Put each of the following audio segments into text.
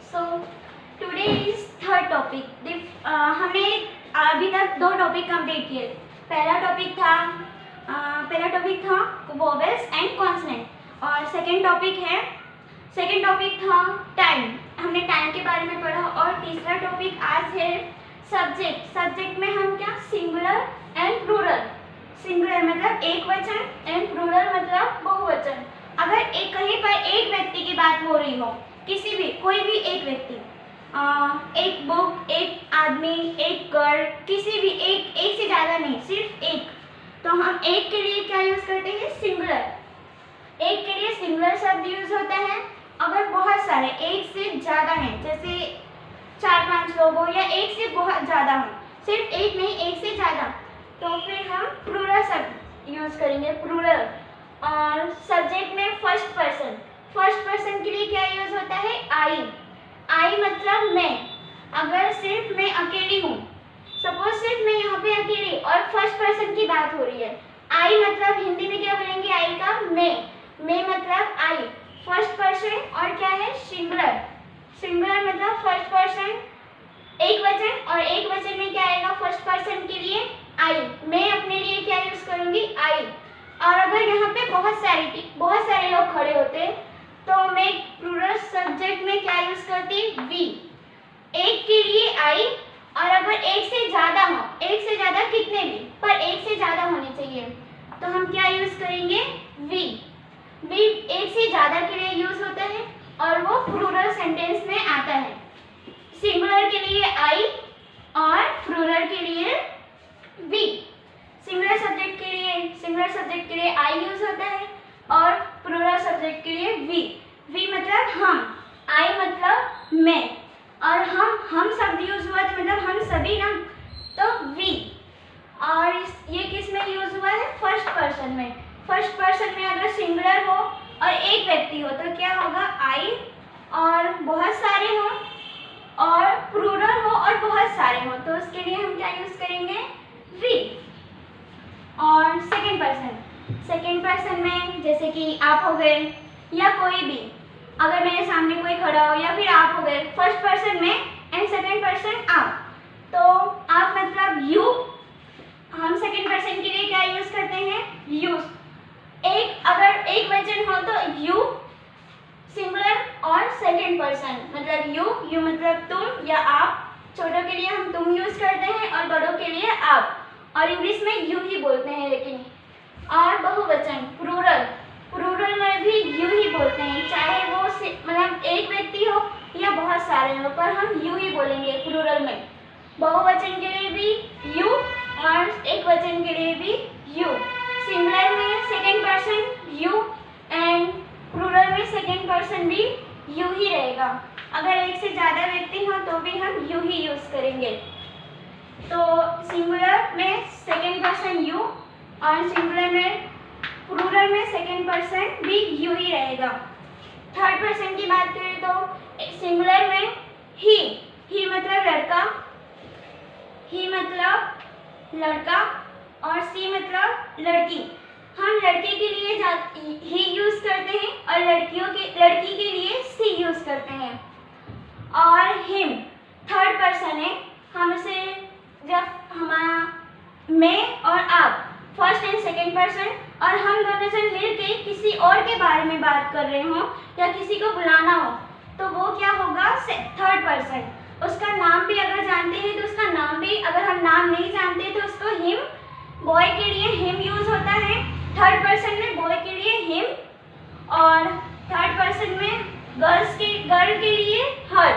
So today is third topic. हमने अभी तक दो टॉपिक कंप्लीट किए। पहला टॉपिक था वोवेल्स एंड कॉन्सोनेंट और सेकंड टॉपिक था टाइम। हमने टाइम के बारे में पढ़ा। और तीसरा टॉपिक आज है सब्जेक्ट में हम क्या सिंगुलर एंड प्लूरल। सिंगुलर मतलब एक वचन एंड प्लूरल मतलब बहुवचन। अगर कहीं पर एक व्यक्ति की बात हो रही हो, कोई भी एक व्यक्ति, एक बुक, एक आदमी, एक गर्ल, किसी भी एक से ज़्यादा नहीं, सिर्फ एक, तो हम एक के लिए क्या यूज़ करते हैं? सिंगुलर। एक के लिए सिंगुलर शब्द यूज़ होता है। अगर बहुत सारे एक से ज़्यादा हैं, जैसे 4-5 लोग हो या एक से बहुत ज़्यादा हो, सिर्फ एक नहीं एक से ज़्यादा, तो फिर हम प्लूरल शब्द यूज़ करेंगे, प्लूरल। और सब्जेक्ट में फर्स्ट पर्सन के लिए क्या यूज़ होता है? आई मतलब मैं। अगर सिर्फ मैं अकेली हूँ, सपोज सिर्फ मैं यहाँ पे अकेली और फर्स्ट पर्सन की बात हो रही है, आई मतलब हिंदी में क्या बोलेंगे? आई का मैं मतलब आई, फर्स्ट पर्सन। और क्या है? सिंगुलर मतलब फर्स्ट पर्सन, एक वचन, और एक वचन में क्या आएगा फर्स्ट पर्सन के लिए? आई। मैं अपने लिए क्या यूज़ करूँगी? आई। और अगर यहाँ पे बहुत सारे लोग खड़े होते तो मैं प्लूरल सब्जेक्ट में क्या यूज़ करती? वी। एक के लिए आई, और अगर एक से ज़्यादा हो, एक से ज़्यादा कितने भी, पर एक से ज़्यादा होने चाहिए, तो हम क्या यूज़ करेंगे? वी एक से ज़्यादा के लिए यूज़ होता है और वो प्लूरल सेंटेंस में आता है। सिंगुलर के लिए आई और प्लूरल के लिए वी। सिंगुलर सब्जेक्ट के लिए आई यूज़ होता है और प्लूरल सब्जेक्ट के लिए वी मतलब हम, आई मतलब मैं, और हम शब्द यूज़ हुआ तो मतलब हम सभी ना, तो वी। और ये किस में यूज़ हुआ है? फर्स्ट पर्सन में। फर्स्ट पर्सन में अगर सिंगुलर हो और एक व्यक्ति हो तो क्या होगा? आई। और बहुत सारे हो और प्लूरल हो और बहुत सारे हो तो उसके लिए हम क्या यूज़ करेंगे? वी। और सेकेंड पर्सन में जैसे कि आप हो गए या कोई भी, अगर मेरे सामने कोई खड़ा हो या फिर आप हो गए, फर्स्ट पर्सन में एंड सेकेंड पर्सन आप, तो आप मतलब यू। हम सेकेंड पर्सन के लिए क्या यूज़ करते हैं? यूज। अगर एक वचन हो तो यू सिंगुलर, और सेकेंड पर्सन मतलब यू मतलब तुम या आप। छोटों के लिए हम तुम यूज़ करते हैं और बड़ों के लिए आप, और इंग्लिश में यू ही बोलते हैं लेकिन। और बहुवचन प्लूरल में भी यू ही बोलते हैं, चाहे वो मतलब एक व्यक्ति हो या बहुत सारे हो, पर हम यू ही बोलेंगे प्लूरल में। बहुवचन के लिए भी यू और एक वचन के लिए भी यू। सिंगुलर में second person you and plural में सेकेंड पर्सन भी यू ही रहेगा। अगर एक से ज़्यादा व्यक्ति हो तो भी हम यू ही यूज़ करेंगे। तो सिंगुलर में सेकेंड पर्सन यू और सिंगुलर में प्लूरल में सेकेंड पर्सन भी यू ही रहेगा। थर्ड पर्सन की बात करें तो सिंगुलर में ही मतलब लड़का और सी मतलब लड़की। हम लड़के के लिए ही यूज़ करते हैं और लड़की के लिए सी यूज़ करते हैं। और हिम थर्ड पर्सन है। हमसे जब हमारा मैं और आप फर्स्ट एंड सेकेंड पर्सन, और हम दोनों से मिलके किसी और के बारे में बात कर रहे हो या किसी को बुलाना हो तो वो क्या होगा? Third person. उसका नाम भी अगर जानते हैं तो उसका नाम भी, अगर हम नाम नहीं जानते तो उसको हिम, बॉय के लिए हिम यूज़ होता है, थर्ड पर्सन में बॉय के लिए हिम, और थर्ड पर्सन में गर्ल के लिए हर,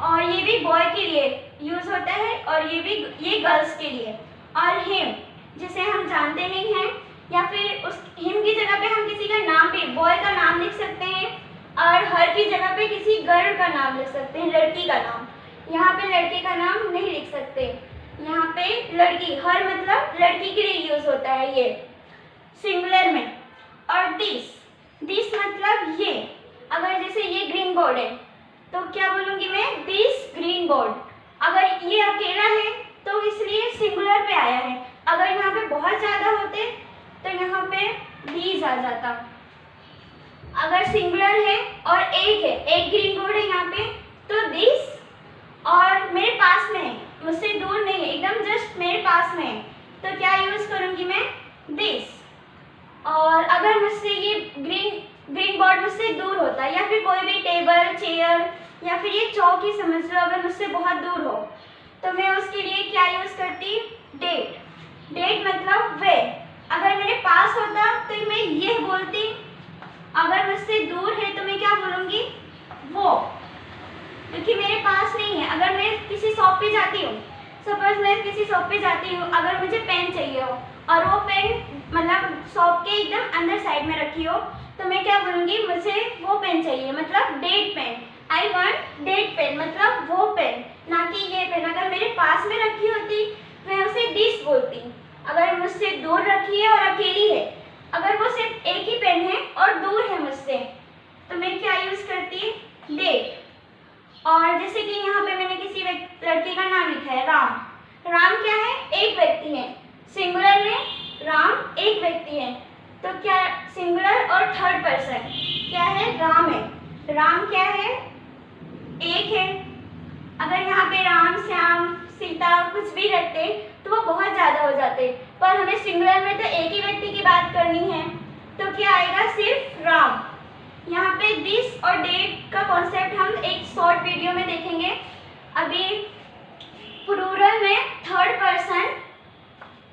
और ये भी बॉय के लिए यूज़ होता है और ये गर्ल्स के लिए। और हिम जिसे हम जानते नहीं हैं, या फिर उस हिम की जगह पे हम किसी का नाम भी, बॉय का नाम लिख सकते हैं, और हर की जगह पे किसी गर्ल का नाम लिख सकते हैं, लड़की का नाम। यहाँ पे लड़के का नाम नहीं लिख सकते, यहाँ पे लड़की, हर मतलब लड़की के लिए यूज़ होता है ये सिंगुलर में। और दिस मतलब ये, अगर जैसे ये ग्रीन बोर्ड है तो क्या बोलूँगी मैं? This green board. अगर ये अकेला है तो इसलिए सिंगुलर पे आया है। अगर यहाँ पे बहुत ज़्यादा होते तो यहाँ पे दीज आ जाता। अगर सिंगुलर है और एक है, एक ग्रीन बोर्ड है यहाँ पे, दिस और मेरे पास में है, मुझसे दूर नहीं है, एकदम जस्ट मेरे पास में है, तो क्या यूज़ करूँगी मैं? दिस। और अगर मुझसे ये ग्रीन बोर्ड मुझसे दूर होता है, या फिर कोई भी टेबल चेयर या फिर ये चौक ही समझ लो, अगर मुझसे बहुत दूर हो तो मैं उसके लिए क्या यूज़ करती? डेट। डेट मतलब वे। अगर मेरे पास होता तो मैं ये बोलती, अगर मुझसे दूर है तो मैं क्या बोलूँगी? वो, क्योंकि मेरे पास नहीं है। अगर मैं किसी शॉप पे जाती हूँ, सपोज मैं किसी शॉप पे जाती हूँ, अगर मुझे पेन चाहिए हो और वो पेन मतलब शॉप के एकदम अंदर साइड में रखी हो, तो मैं क्या बोलूँगी? मुझे वो पेन चाहिए, मतलब that pen. I want that pen, मतलब वो पेन, ना कि ये पेन। अगर मेरे पास में रखी होती मैं उसे दिस बोलती। अगर मुझसे दूर रखी है और अकेली है, अगर वो सिर्फ एक ही पेन है और दूर है मुझसे, तो मैं क्या यूज़ करती? डेट। और जैसे कि यहाँ पे मैंने किसी लड़के का नाम लिखा है राम। राम क्या है? एक व्यक्ति है। सिंगुलर में राम एक व्यक्ति है, तो क्या सिंगुलर और थर्ड पर्सन क्या है? राम है। राम क्या है? एक है। अगर यहाँ पे राम, श्याम, सीता कुछ भी रखते तो वो बहुत ज़्यादा हो जाते, पर हमें सिंगुलर में तो एक ही व्यक्ति की बात करनी है, तो क्या आएगा? सिर्फ राम। यहाँ पे दिस और डेट का कॉन्सेप्ट हम एक शॉर्ट वीडियो में देखेंगे। अभी प्लूरल में थर्ड पर्सन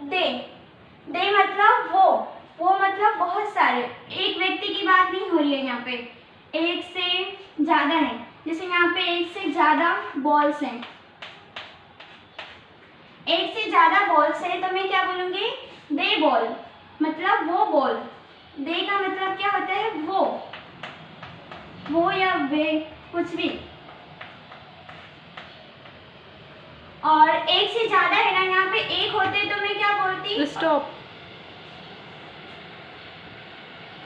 दे। दे मतलब वो मतलब बहुत सारे, एक व्यक्ति की बात नहीं हो रही है यहाँ पे, एक से ज़्यादा है। जैसे यहाँ पे एक से ज़्यादा बॉल्स हैं, एक से ज़्यादा बॉल्स है, तो मैं क्या बोलूँगी? दे बॉल, मतलब वो बॉल। दे का मतलब क्या होता है? वो या वे, कुछ भी। और एक से ज़्यादा है ना, यहाँ पे एक होते तो मैं क्या बोलती? स्टॉप।